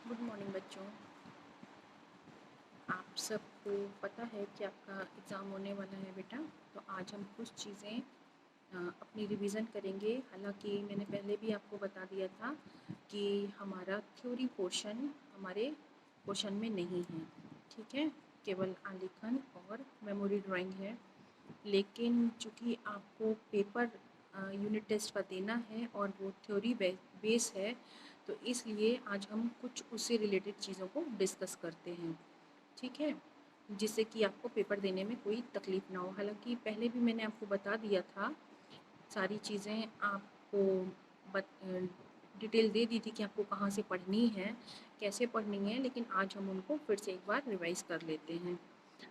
Good morning बच्चों। आप सबको पता है कि आपका एग्ज़ाम होने वाला है बेटा। तो आज हम कुछ चीज़ें अपनी रिवीज़न करेंगे। हालांकि मैंने पहले भी आपको बता दिया था कि हमारा थ्योरी पोर्शन हमारे पोर्शन में नहीं है, ठीक है। केवल आलेखन और मेमोरी ड्राइंग है। लेकिन चूँकि आपको पेपर यूनिट टेस्ट का देना है और वो थ्योरी बेस है, तो इसलिए आज हम कुछ उससे रिलेटेड चीज़ों को डिस्कस करते हैं, ठीक है, जिससे कि आपको पेपर देने में कोई तकलीफ़ ना हो। हालांकि पहले भी मैंने आपको बता दिया था, सारी चीज़ें आपको डिटेल दे दी थी कि आपको कहाँ से पढ़नी है, कैसे पढ़नी है, लेकिन आज हम उनको फिर से एक बार रिवाइज़ कर लेते हैं।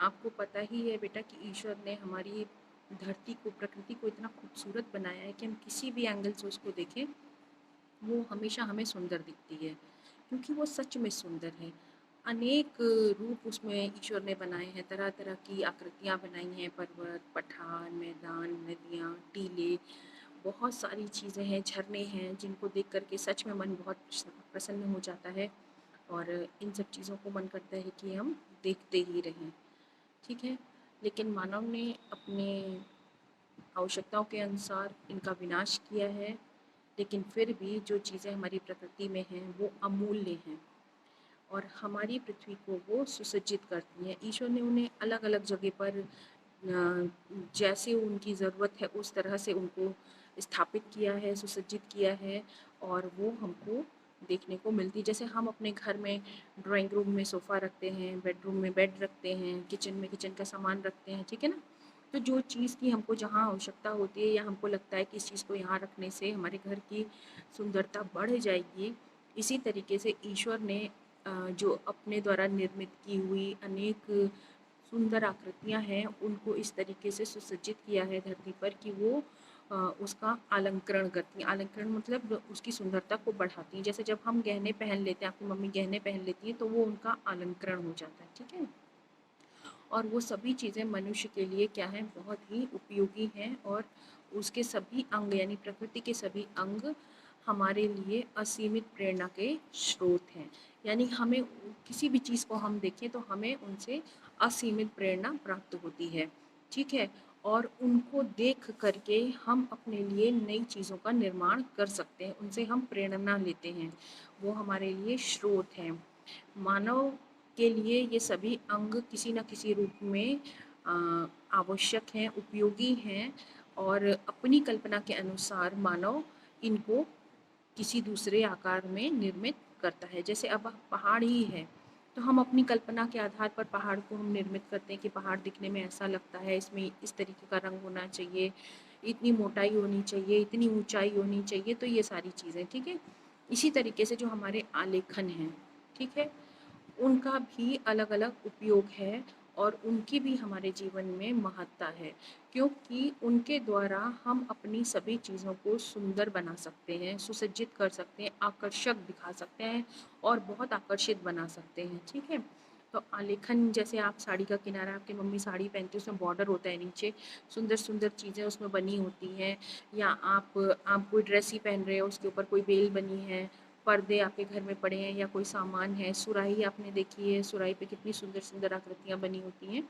आपको पता ही है बेटा कि ईश्वर ने हमारी धरती को, प्रकृति को इतना खूबसूरत बनाया है कि हम किसी भी एंगल से उसको देखें वो हमेशा हमें सुंदर दिखती है, क्योंकि वो सच में सुंदर है। अनेक रूप उसमें ईश्वर ने बनाए हैं, तरह तरह की आकृतियाँ बनाई हैं, पर्वत, पठार, मैदान, नदियाँ, टीले, बहुत सारी चीज़ें हैं, झरने हैं, जिनको देख कर के सच में मन बहुत प्रसन्न हो जाता है और इन सब चीज़ों को मन करता है कि हम देखते ही रहें, ठीक है। लेकिन मानव ने अपने आवश्यकताओं के अनुसार इनका विनाश किया है, लेकिन फिर भी जो चीज़ें हमारी प्रकृति में हैं वो अमूल्य हैं और हमारी पृथ्वी को वो सुसज्जित करती हैं। ईश्वर ने उन्हें अलग अलग जगह पर जैसे उनकी ज़रूरत है उस तरह से उनको स्थापित किया है, सुसज्जित किया है और वो हमको देखने को मिलती। जैसे हम अपने घर में ड्राइंग रूम में सोफ़ा रखते हैं, बेडरूम में बेड रखते हैं, किचन में किचन का सामान रखते हैं, ठीक है ना। तो जो चीज़ की हमको जहाँ आवश्यकता होती है या हमको लगता है कि इस चीज़ को यहाँ रखने से हमारे घर की सुंदरता बढ़ जाएगी, इसी तरीके से ईश्वर ने जो अपने द्वारा निर्मित की हुई अनेक सुंदर आकृतियाँ हैं उनको इस तरीके से सुसज्जित किया है धरती पर कि वो उसका अलंकरण करती हैं। अलंकरण मतलब उसकी सुंदरता को बढ़ाती हैं। जैसे जब हम गहने पहन लेते हैं, आपकी मम्मी गहने पहन लेती हैं, तो वो उनका अलंकरण हो जाता है, ठीक है। और वो सभी चीज़ें मनुष्य के लिए क्या हैं, बहुत ही उपयोगी हैं और उसके सभी अंग यानी प्रकृति के सभी अंग हमारे लिए असीमित प्रेरणा के स्रोत हैं। यानी हमें किसी भी चीज़ को हम देखें तो हमें उनसे असीमित प्रेरणा प्राप्त होती है, ठीक है। और उनको देख करके हम अपने लिए नई चीज़ों का निर्माण कर सकते हैं, उनसे हम प्रेरणा लेते हैं, वो हमारे लिए स्रोत हैं। मानव के लिए ये सभी अंग किसी न किसी रूप में आवश्यक हैं, उपयोगी हैं और अपनी कल्पना के अनुसार मानव इनको किसी दूसरे आकार में निर्मित करता है। जैसे अब पहाड़ ही है, तो हम अपनी कल्पना के आधार पर पहाड़ को हम निर्मित करते हैं कि पहाड़ दिखने में ऐसा लगता है, इसमें इस तरीके का रंग होना चाहिए, इतनी मोटाई होनी चाहिए, इतनी ऊंचाई होनी चाहिए, तो ये सारी चीज़ें, ठीक है। इसी तरीके से जो हमारे आलेखन हैं, ठीक है, उनका भी अलग अलग उपयोग है और उनकी भी हमारे जीवन में महत्ता है, क्योंकि उनके द्वारा हम अपनी सभी चीज़ों को सुंदर बना सकते हैं, सुसज्जित कर सकते हैं, आकर्षक दिखा सकते हैं और बहुत आकर्षित बना सकते हैं, ठीक है। तो आलेखन जैसे आप साड़ी का किनारा, आपकी मम्मी साड़ी पहनती है, उसमें बॉर्डर होता है नीचे, सुंदर सुंदर चीज़ें उसमें बनी होती हैं, या आप कोई ड्रेस ही पहन रहे हो, उसके ऊपर कोई बेल बनी है, पर्दे आपके घर में पड़े हैं या कोई सामान है, सुराही आपने देखी है, सुराही पे कितनी सुंदर सुंदर आकृतियाँ बनी होती हैं।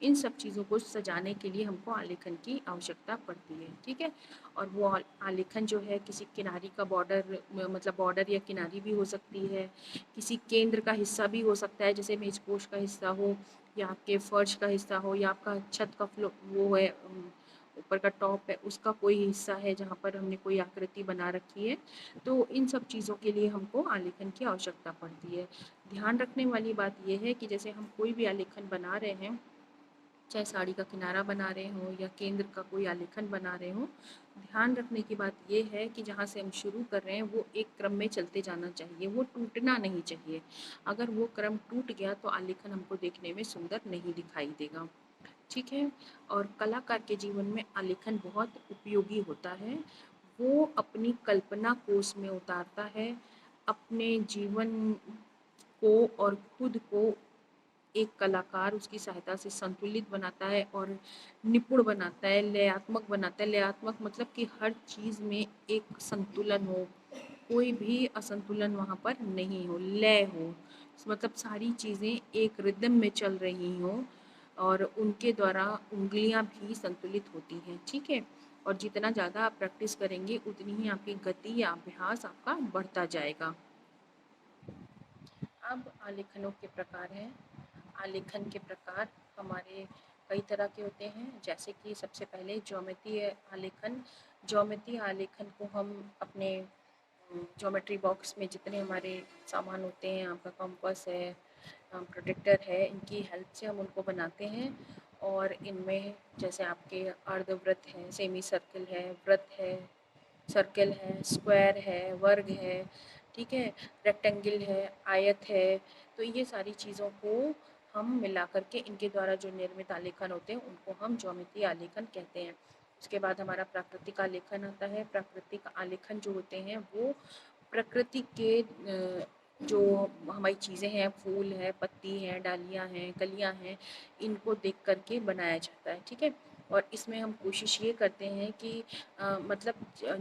इन सब चीज़ों को सजाने के लिए हमको आलेखन की आवश्यकता पड़ती है, ठीक है। और वो आलेखन जो है किसी किनारी का बॉर्डर, मतलब बॉर्डर या किनारी भी हो सकती है, किसी केंद्र का हिस्सा भी हो सकता है, जैसे मेज़पोश का हिस्सा हो या आपके फर्श का हिस्सा हो या आपका छत का वो है, ऊपर का टॉप है, उसका कोई हिस्सा है जहाँ पर हमने कोई आकृति बना रखी है। तो इन सब चीज़ों के लिए हमको आलेखन की आवश्यकता पड़ती है। ध्यान रखने वाली बात यह है कि जैसे हम कोई भी आलेखन बना रहे हैं, चाहे साड़ी का किनारा बना रहे हों या केंद्र का कोई आलेखन बना रहे हों, ध्यान रखने की बात ये है कि जहाँ से हम शुरू कर रहे हैं वो एक क्रम में चलते जाना चाहिए, वो टूटना नहीं चाहिए। अगर वो क्रम टूट गया तो आलेखन हमको देखने में सुंदर नहीं दिखाई देगा, ठीक है। और कलाकार के जीवन में आलेखन बहुत उपयोगी होता है। वो अपनी कल्पना को उसमें उतारता है, अपने जीवन को और खुद को एक कलाकार उसकी सहायता से संतुलित बनाता है और निपुण बनाता है, लयात्मक बनाता है। लयात्मक मतलब कि हर चीज़ में एक संतुलन हो, कोई भी असंतुलन वहाँ पर नहीं हो, लय हो, मतलब सारी चीज़ें एक रिदम में चल रही हों और उनके द्वारा उंगलियाँ भी संतुलित होती हैं, ठीक है। और जितना ज़्यादा आप प्रैक्टिस करेंगे उतनी ही आपकी गति या अभ्यास आपका बढ़ता जाएगा। अब आलेखनों के प्रकार हैं। आलेखन के प्रकार हमारे कई तरह के होते हैं, जैसे कि सबसे पहले ज्योमेट्रीय आलेखन। ज्योमेट्रीय आलेखन को हम अपने ज्योमेट्री बॉक्स में जितने हमारे सामान होते हैं, आपका कंपास है, प्रोटेक्टर है, इनकी हेल्प से हम उनको बनाते हैं। और इनमें जैसे आपके अर्धवृत्त है, सेमी सर्कल है, वृत्त है, सर्कल है, स्क्वायर है, वर्ग है, ठीक है, रेक्टेंगल है, आयत है। तो ये सारी चीज़ों को हम मिला करके इनके द्वारा जो निर्मित आलेखन होते हैं उनको हम ज्योमेट्री आलेखन कहते हैं। उसके बाद हमारा प्राकृतिक आलेखन आता है। प्राकृतिक आलेखन जो होते हैं वो प्रकृति के जो हमारी चीज़ें हैं, फूल है, पत्ती है, डालियाँ हैं, कलियाँ हैं, इनको देख करके बनाया जाता है, ठीक है। और इसमें हम कोशिश ये करते हैं कि मतलब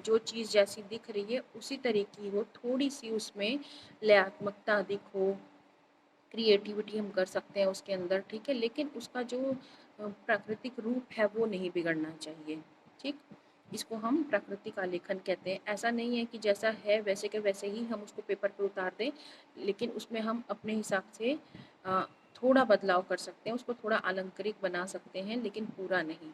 जो चीज़ जैसी दिख रही है उसी तरह की हो, थोड़ी सी उसमें लयात्मकता अधिक हो, क्रिएटिविटी हम कर सकते हैं उसके अंदर, ठीक है, लेकिन उसका जो प्राकृतिक रूप है वो नहीं बिगड़ना चाहिए, ठीक। इसको हम प्राकृतिक आलेखन कहते हैं। ऐसा नहीं है कि जैसा है वैसे के वैसे ही हम उसको पेपर पर उतार दें, लेकिन उसमें हम अपने हिसाब से थोड़ा बदलाव कर सकते हैं, उसको थोड़ा अलंकृत बना सकते हैं, लेकिन पूरा नहीं,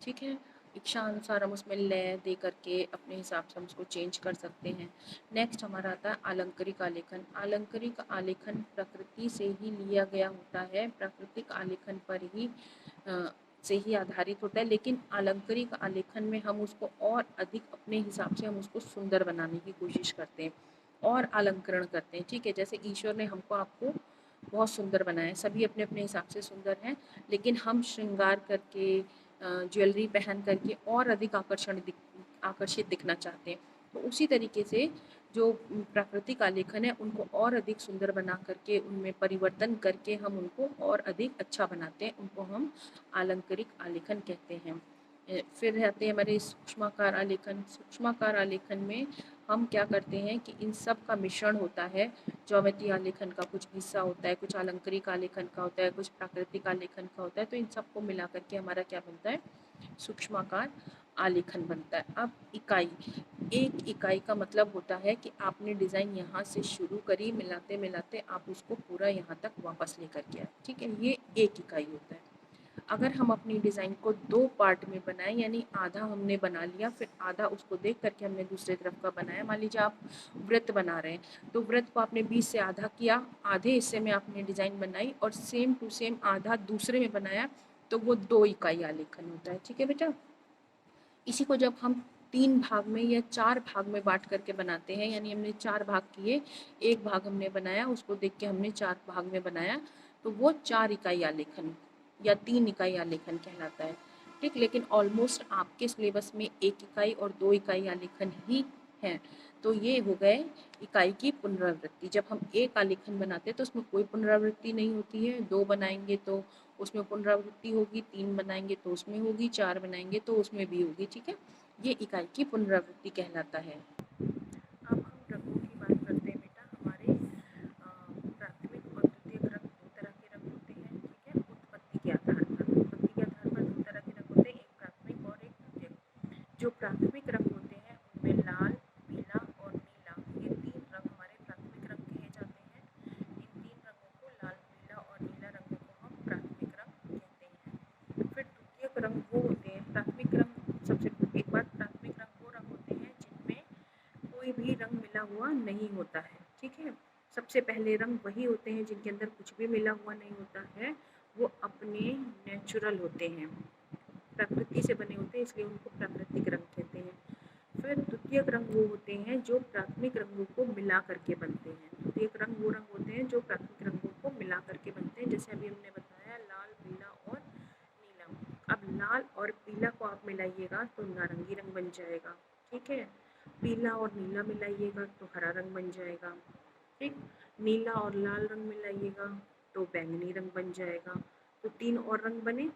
ठीक है। इच्छा अनुसार हम उसमें लय दे करके अपने हिसाब से हम उसको चेंज कर सकते हैं। नेक्स्ट हमारा आता है आलंकारिक आलेखन। आलंकारिक आलेखन प्रकृति से ही लिया गया होता है, प्राकृतिक आलेखन पर ही से ही आधारित होता है, लेकिन आलंकारिक आलेखन में हम उसको और अधिक अपने हिसाब से हम उसको सुंदर बनाने की कोशिश करते हैं और अलंकरण करते हैं, ठीक है। जैसे ईश्वर ने हमको आपको बहुत सुंदर बनाया है, सभी अपने अपने हिसाब से सुंदर हैं, लेकिन हम श्रृंगार करके ज्वेलरी पहन करके और अधिक आकर्षित दिखना चाहते हैं। तो उसी तरीके से जो प्राकृतिक आलेखन है उनको और अधिक सुंदर बना करके उनमें परिवर्तन करके हम उनको और अधिक अच्छा बनाते हैं, उनको हम आलंकारिक आलेखन कहते हैं। फिर रहते हैं हमारे सूक्ष्माकार आलेखन। सूक्ष्माकार आलेखन में हम क्या करते हैं कि इन सब का मिश्रण होता है। ज्योमेट्री आलेखन का कुछ हिस्सा होता है, कुछ आलंकारिक आलेखन का होता है, कुछ प्राकृतिक आलेखन का होता है, तो इन सबको मिला करके हमारा क्या बनता है, सूक्ष्माकार आलेखन बनता है। अब इकाई, एक इकाई का मतलब होता है कि आपने डिज़ाइन यहाँ से शुरू करी, मिलाते मिलाते आप उसको पूरा यहाँ तक वापस लेकर के आए, ठीक है, ये एक इकाई होता है। अगर हम अपनी डिज़ाइन को दो पार्ट में बनाएं, यानी आधा हमने बना लिया, फिर आधा उसको देख करके हमने दूसरे तरफ का बनाया। मान लीजिए आप वृत्त बना रहे हैं, तो वृत्त को आपने 20 से आधा किया, आधे हिस्से में आपने डिज़ाइन बनाई और सेम टू सेम आधा दूसरे में बनाया, तो वो 2 इकाई आलेखन होता है, ठीक है बेटा। इसी को जब हम 3 भाग में या 4 भाग में बांट करके बनाते हैं, यानी हमने 4 भाग किए, एक भाग हमने बनाया, उसको देख के हमने 4 भाग में बनाया, तो वो 4 इकाई आलेखन या 3 इकाई आलेखन कहलाता है, ठीक। लेकिन ऑलमोस्ट आपके सिलेबस में 1 इकाई और 2 इकाई आलेखन ही है, तो ये हो गए इकाई की पुनरावृत्ति। जब हम एक आलेखन बनाते हैं तो उसमें कोई पुनरावृत्ति नहीं होती है, 2 बनाएंगे तो उसमें पुनरावृत्ति होगी, 3 बनाएंगे तो उसमें होगी, 4 बनाएंगे तो उसमें भी होगी, ठीक है। ये इकाई की पुनरावृत्ति कहलाता है। अब हम रंगों की बात करते हैं बेटा। हमारे प्राथमिक और द्वितीयक रंग दो तरह के रंग होते हैं, ठीक है, उत्पत्ति के आधार पर। उत्पत्ति के आधार पर दो तरह के रंग होते हैं, एक प्राथमिक और एक द्वितीयक। जो प्राथमिक रंग होते हैं उनमें लाल, पीला और नीला, ये 3 रंग हमारे प्राथमिक रंग कहे जाते हैं। इन 3 रंगों को, लाल, पीला और नीला रंगों को हम प्राथमिक रंग कहते हैं। फिर द्वितीयक रंग वो होते हैं, प्राथमिक रंग सबसे एक बात, प्राथमिक रंग वो रंग होते हैं जिनमें कोई भी रंग मिला हुआ नहीं होता है, ठीक है। सबसे पहले रंग वही होते हैं जिनके अंदर कुछ भी मिला हुआ नहीं होता है, वो अपने नेचुरल होते हैं, प्रकृति से बने होते हैं, इसलिए उनको प्राकृतिक रंग कहते हैं। फिर द्वितीयक रंग वो होते हैं जो प्राथमिक रंगों को मिला करके बनते हैं। द्वितीयक रंग वो रंग होते हैं जो प्राथमिक रंगों को मिला करके बनते हैं, जैसे अभी हमने बताया लाल, पीला और नीला। अब लाल और पीला को आप मिलाइएगा तो नारंगी रंग बन जाएगा, ठीक है। पीला और नीला मिलाइएगा तो हरा रंग बन जाएगा, ठीक। नीला और लाल रंग मिलाइएगा तो बैंगनी रंग बन जाएगा। तो 3 और रंग बने।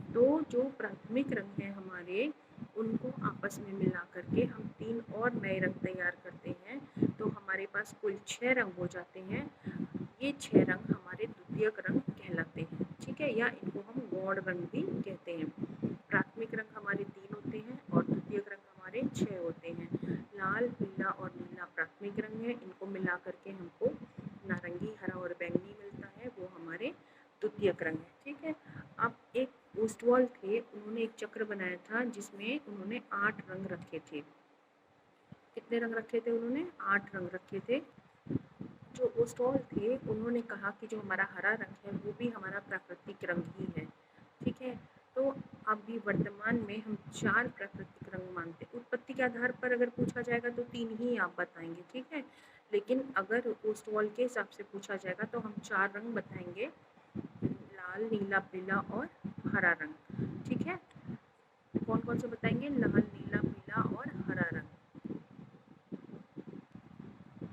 तो जो प्राथमिक रंग है हमारे उनको आपस में मिला करके हम 3 और नए रंग तैयार करते हैं, तो हमारे पास कुल 6 रंग हो जाते हैं। ये 6 रंग हमारे द्वितीयक रंग कहलाते हैं, ठीक है, या इनको हम गौण रंग भी कहते हैं। प्राथमिक रंग हमारे 3 होते हैं और द्वितीयक रंग हमारे 6 होते हैं। लाल, पीला और नीला प्राथमिक रंग है, इनको मिला करके हमको नारंगी, हरा और बैंगनी मिलता है, वो हमारे द्वितीयक रंग है, ठीक है। अब एक ओस्टवाल थे, उन्होंने एक चक्र बनाया था जिसमें उन्होंने 8 रंग रखे थे। कितने रंग रखे थे उन्होंने? 8 रंग रखे थे। जो ओस्टवाल थे उन्होंने कहा कि जो हमारा हरा रंग है वो भी हमारा प्राकृतिक रंग ही है, ठीक है। तो अभी वर्तमान में हम 4 प्राकृतिक रंग मानते हैं। उत्पत्ति के आधार पर अगर पूछा जाएगा तो 3 ही आप बताएंगे, ठीक है, लेकिन अगर ओस्टवाल के हिसाब से पूछा जाएगा तो हम 4 रंग बताएंगे, लाल, नीला, पीला और हरा रंग, ठीक है। कौन कौन से बताएंगे? लाल, नीला, पीला और हरा रंग।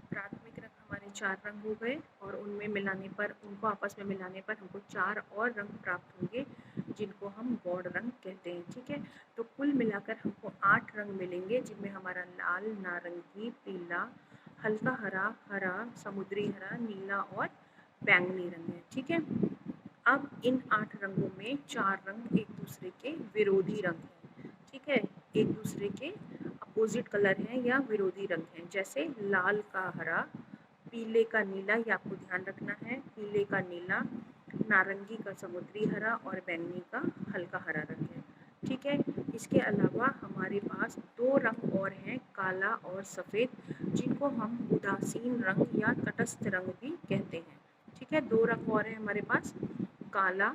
प्राथमिक रंग हमारे 4 रंग हो गए और उनमें मिलाने पर, उनको आपस में मिलाने पर हमको 4 और रंग प्राप्त होंगे जिनको हम गौण रंग कहते हैं, ठीक है। तो कुल मिलाकर हमको 8 रंग मिलेंगे जिनमें हमारा लाल, नारंगी, पीला, हल्का हरा, हरा, समुद्री हरा, नीला और बैंगनी रंग है, ठीक है। अब इन 8 रंगों में 4 रंग एक दूसरे के विरोधी रंग हैं, ठीक है, एक दूसरे के अपोजिट कलर हैं या विरोधी रंग हैं, जैसे लाल का हरा, पीले का नीला, ये आपको ध्यान रखना है, पीले का नीला, नारंगी का समुद्री हरा और बैंगनी का हल्का हरा रंग है, ठीक है। इसके अलावा हमारे पास 2 रंग और हैं, काला और सफ़ेद, जिनको हम उदासीन रंग या तटस्थ रंग भी कहते हैं, ठीक है। 2 रंग और हैं हमारे पास, काला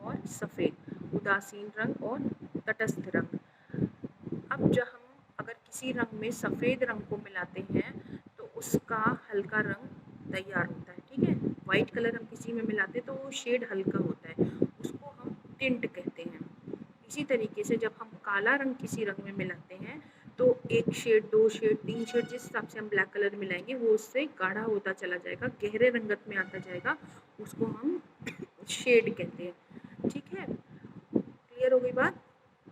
और सफ़ेद, उदासीन रंग और तटस्थ रंग। अब जब हम अगर किसी रंग में सफ़ेद रंग को मिलाते हैं तो उसका हल्का रंग तैयार होता है, ठीक है। वाइट कलर हम किसी में मिलाते हैं तो वो शेड हल्का होता है, उसको हम टिंट कहते हैं। इसी तरीके से जब हम काला रंग किसी रंग में मिलाते हैं तो 1 शेड, 2 शेड, 3 शेड, जिस हिसाब से हम ब्लैक कलर मिलाएंगे वो उससे गाढ़ा होता चला जाएगा, गहरे रंगत में आता जाएगा, उसको हम शेड कहते हैं, ठीक है। क्लियर हो गई बात?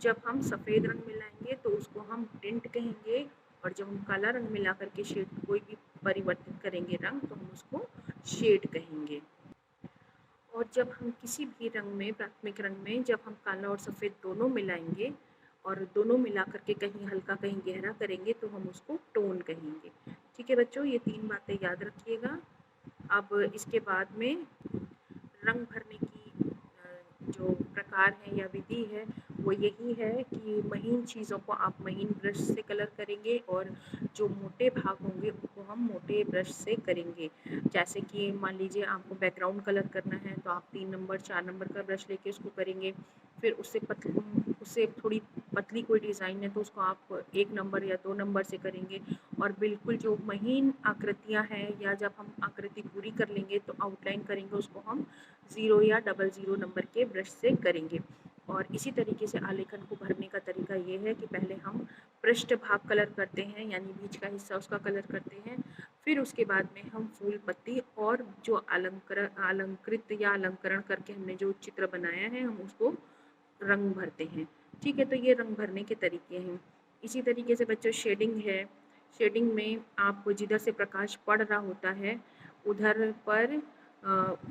जब हम सफ़ेद रंग मिलाएंगे तो उसको हम टिंट कहेंगे, और जब हम काला रंग मिला करके शेड कोई भी परिवर्तित करेंगे रंग तो हम उसको शेड कहेंगे। और जब हम किसी भी रंग में, प्राथमिक रंग में, जब हम काला और सफ़ेद दोनों मिलाएंगे और दोनों मिला करके कहीं हल्का कहीं गहरा करेंगे तो हम उसको टोन कहेंगे, ठीक है बच्चों। ये 3 बातें याद रखिएगा। अब इसके बाद में रंग भरने की जो प्रकार है या विधि है वो यही है कि महीन चीज़ों को आप महीन ब्रश से कलर करेंगे और जो मोटे भाग होंगे उनको हम मोटे ब्रश से करेंगे। जैसे कि मान लीजिए आपको बैकग्राउंड कलर करना है तो आप 3 नंबर 4 नंबर का ब्रश लेके उसको करेंगे। फिर उससे थोड़ी पतली कोई डिज़ाइन है तो उसको आप 1 नंबर या 2 नंबर से करेंगे। और बिल्कुल जो महीन आकृतियाँ हैं या जब हम आकृति पूरी कर लेंगे तो आउटलाइन करेंगे उसको हम 0 या 00 नंबर के ब्रश से करेंगे। और इसी तरीके से आलेखन को भरने का तरीका ये है कि पहले हम पृष्ठ भाग कलर करते हैं, यानी बीच का हिस्सा उसका कलर करते हैं। फिर उसके बाद में हम फूल पत्ती और जो अलंकृत या अलंकरण करके हमने जो चित्र बनाया है हम उसको रंग भरते हैं, ठीक है। तो ये रंग भरने के तरीके हैं। इसी तरीके से बच्चों शेडिंग है। शेडिंग में आप जिधर से प्रकाश पड़ रहा होता है उधर पर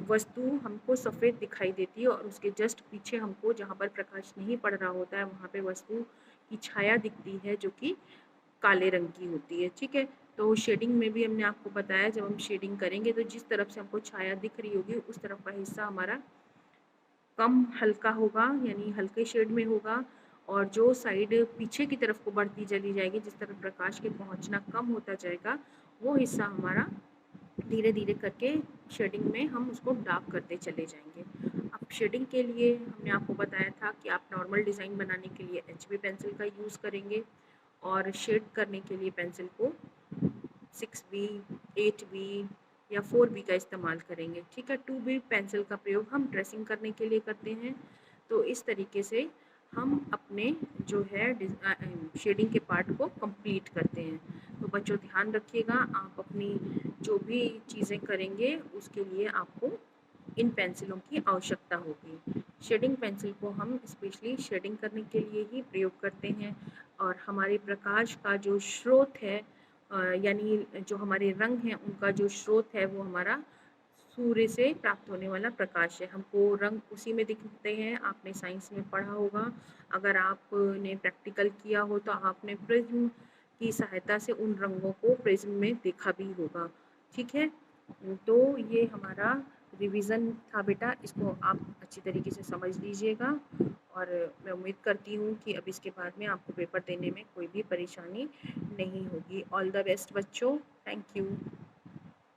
वस्तु हमको सफ़ेद दिखाई देती है और उसके जस्ट पीछे हमको जहाँ पर प्रकाश नहीं पड़ रहा होता है वहाँ पे वस्तु की छाया दिखती है जो कि काले रंग की होती है, ठीक है। तो शेडिंग में भी हमने आपको बताया जब हम शेडिंग करेंगे तो जिस तरफ से हमको छाया दिख रही होगी उस तरफ का हिस्सा हमारा कम हल्का होगा, यानी हल्के शेड में होगा, और जो साइड पीछे की तरफ को बढ़ती चली जाएगी, जिस तरफ प्रकाश के पहुंचना कम होता जाएगा, वो हिस्सा हमारा धीरे धीरे करके शेडिंग में हम उसको डार्क करते चले जाएंगे। अब शेडिंग के लिए हमने आपको बताया था कि आप नॉर्मल डिज़ाइन बनाने के लिए HB पेंसिल का यूज़ करेंगे और शेड करने के लिए पेंसिल को 6B, 8B या 4B का इस्तेमाल करेंगे, ठीक है। 2B पेंसिल का प्रयोग हम ट्रेसिंग करने के लिए करते हैं। तो इस तरीके से हम अपने जो है शेडिंग के पार्ट को कंप्लीट करते हैं। तो बच्चों ध्यान रखिएगा, आप अपनी जो भी चीज़ें करेंगे उसके लिए आपको इन पेंसिलों की आवश्यकता होगी। शेडिंग पेंसिल को हम स्पेशली शेडिंग करने के लिए ही प्रयोग करते हैं और हमारे प्रकाश का जो स्रोत है यानी जो हमारे रंग हैं उनका जो स्रोत है वो हमारा सूर्य से प्राप्त होने वाला प्रकाश है। हमको रंग उसी में दिखते हैं। आपने साइंस में पढ़ा होगा, अगर आपने प्रैक्टिकल किया हो तो आपने प्रिज्म की सहायता से उन रंगों को प्रिज्म में देखा भी होगा। ठीक है, तो ये हमारा रिवीजन था बेटा, इसको आप अच्छी तरीके से समझ लीजिएगा और मैं उम्मीद करती हूँ कि अब इसके बाद में आपको पेपर देने में कोई भी परेशानी नहीं होगी। ऑल द बेस्ट बच्चों, थैंक यू।